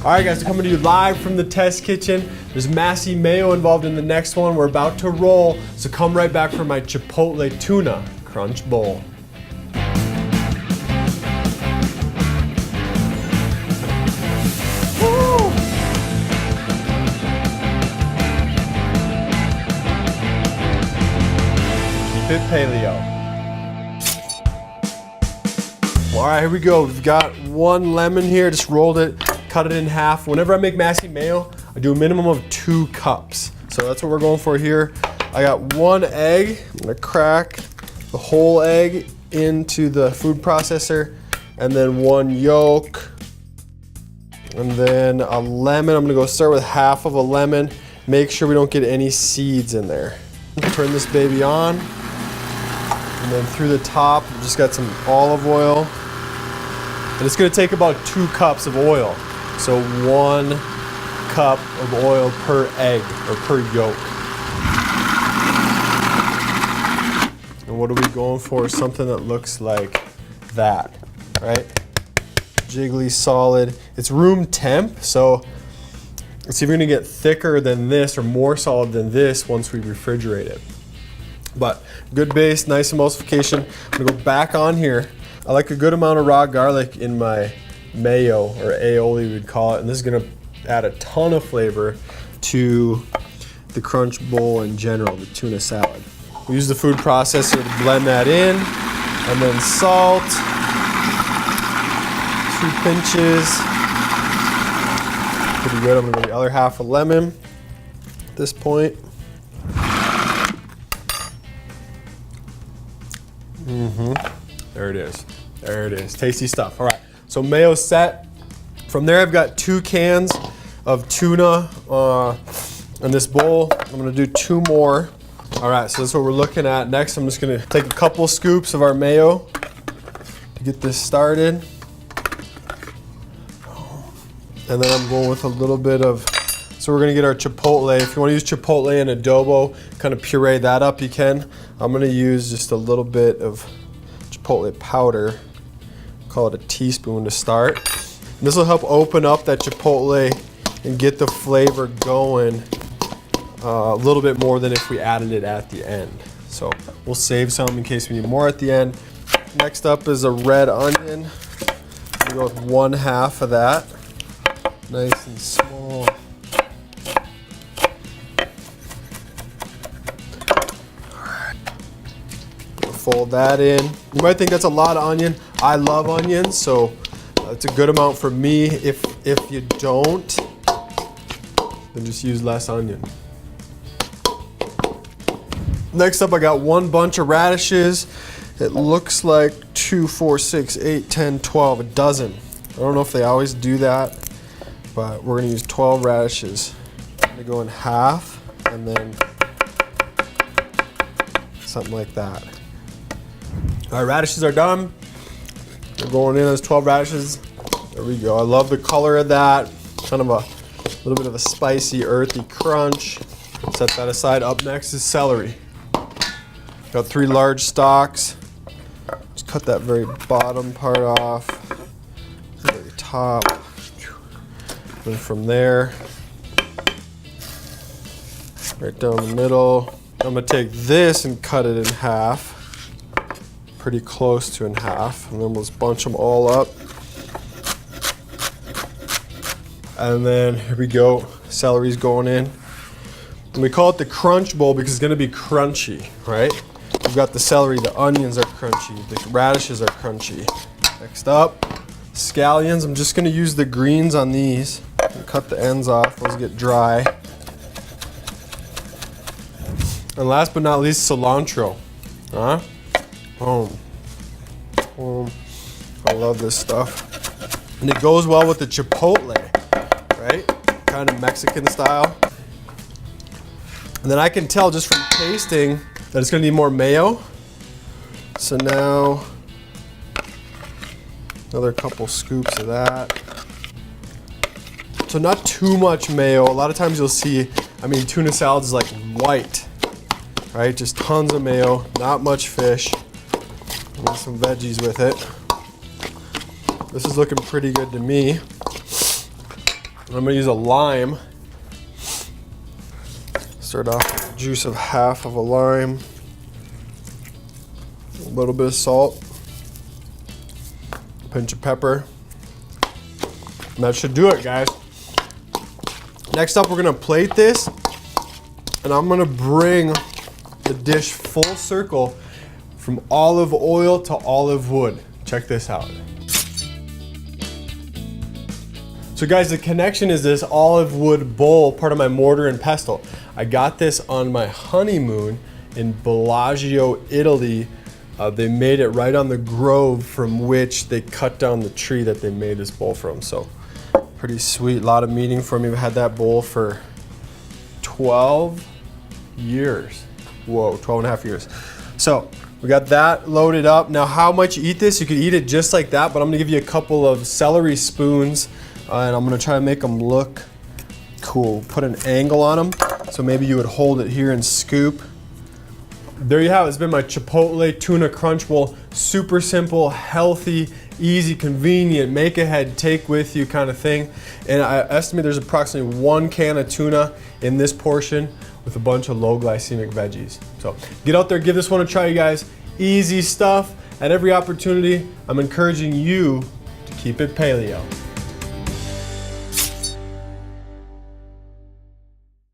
All right, guys, coming to you live from the test kitchen. There's Massie Mayo involved in the next one. We're about to roll, so come right back for my Chipotle tuna crunch bowl. Keep it paleo. All right, here we go. We've got one lemon here, just rolled it, cut it in half. Whenever I make Massie Mayo, I do a minimum of 2 cups. So that's what we're going for here. I got 1 egg. I'm gonna crack the whole egg into the food processor, and then 1 yolk, and then a lemon. I'm gonna go start with half of a lemon. Make sure we don't get any seeds in there. Turn this baby on, and then through the top, we just got some olive oil. And it's gonna take about 2 cups of oil. So 1 cup of oil per egg or per yolk. And what are we going for? Something that looks like that, right? Jiggly, solid. It's room temp, so it's either gonna get thicker than this or more solid than this once we refrigerate it. But good base, nice emulsification. I'm gonna go back on here. I like a good amount of raw garlic in my mayo, or aioli we'd call it, and this is gonna add a ton of flavor to the crunch bowl in general, the tuna salad. We use the food processor to blend that in, and then salt, 2 pinches. Pretty good. I'm gonna go the other half of lemon at this point. There it is. There it is. Tasty stuff. All right. So mayo set. From there, I've got 2 cans of tuna in this bowl. I'm gonna do 2 more. All right. So that's what we're looking at. Next, I'm just gonna take a couple scoops of our mayo to get this started. And then I'm going with a little bit of, so we're gonna get our Chipotle. If you wanna use Chipotle and adobo, kind of puree that up, you can. I'm gonna use just a little bit of Chipotle powder, call it a teaspoon to start. And this will help open up that Chipotle and get the flavor going a little bit more than if we added it at the end. So we'll save some in case we need more at the end. Next up is a red onion. We go with 1/2 of that, nice and small. Fold that in. You might think that's a lot of onion. I love onions, so it's a good amount for me. If you don't, then just use less onion. Next up, I got 1 bunch of radishes. It looks like 2, 4, 6, 8, 10, 12, a dozen. I don't know if they always do that, but we're gonna use 12 radishes. I'm gonna go in half, and then something like that. All right, radishes are done. They're going in as 12 radishes. There we go. I love the color of that. Kind of a little bit of a spicy, earthy crunch. Set that aside. Up next is celery. Got 3 large stalks. Just cut that very bottom part off. The very top. And from there, right down the middle. I'm gonna take this and cut it in half. Pretty close to in half, and then we'll just bunch them all up. And then here we go, celery's going in. And we call it the crunch bowl because it's gonna be crunchy, right? We've got the celery, the onions are crunchy, the radishes are crunchy. Next up, scallions. I'm just gonna use the greens on these. And cut the ends off, those get dry. And last but not least, cilantro. Boom. Boom. I love this stuff. And it goes well with the Chipotle, right? Kind of Mexican style. And then I can tell just from tasting that it's gonna need more mayo. So now, another couple scoops of that. So not too much mayo. A lot of times you'll see, tuna salads is like white, right? Just tons of mayo, not much fish. And some veggies with it. This is looking pretty good to me. I'm gonna use a lime. Start off with the juice of half of a lime. A little bit of salt. Pinch of pepper. And that should do it, guys. Next up, we're gonna plate this, and I'm gonna bring the dish full circle from olive oil to olive wood. Check this out. So guys, the connection is this olive wood bowl, part of my mortar and pestle. I got this on my honeymoon in Bellagio, Italy. They made it right on the grove from which they cut down the tree that they made this bowl from. So pretty sweet, a lot of meaning for me. I've had that bowl for 12 years. Whoa, 12 and a half years. So we got that loaded up. Now how much you eat this, you could eat it just like that, but I'm gonna give you a couple of celery spoons and I'm gonna try to make them look cool. Put an angle on them, so maybe you would hold it here and scoop. There you have it. It's been my Chipotle tuna crunch bowl. Super simple, healthy, easy, convenient, make ahead, take with you kind of thing. And I estimate there's approximately 1 can of tuna in this portion with a bunch of low glycemic veggies. So get out there, give this one a try, you guys. Easy stuff. At every opportunity, I'm encouraging you to keep it paleo.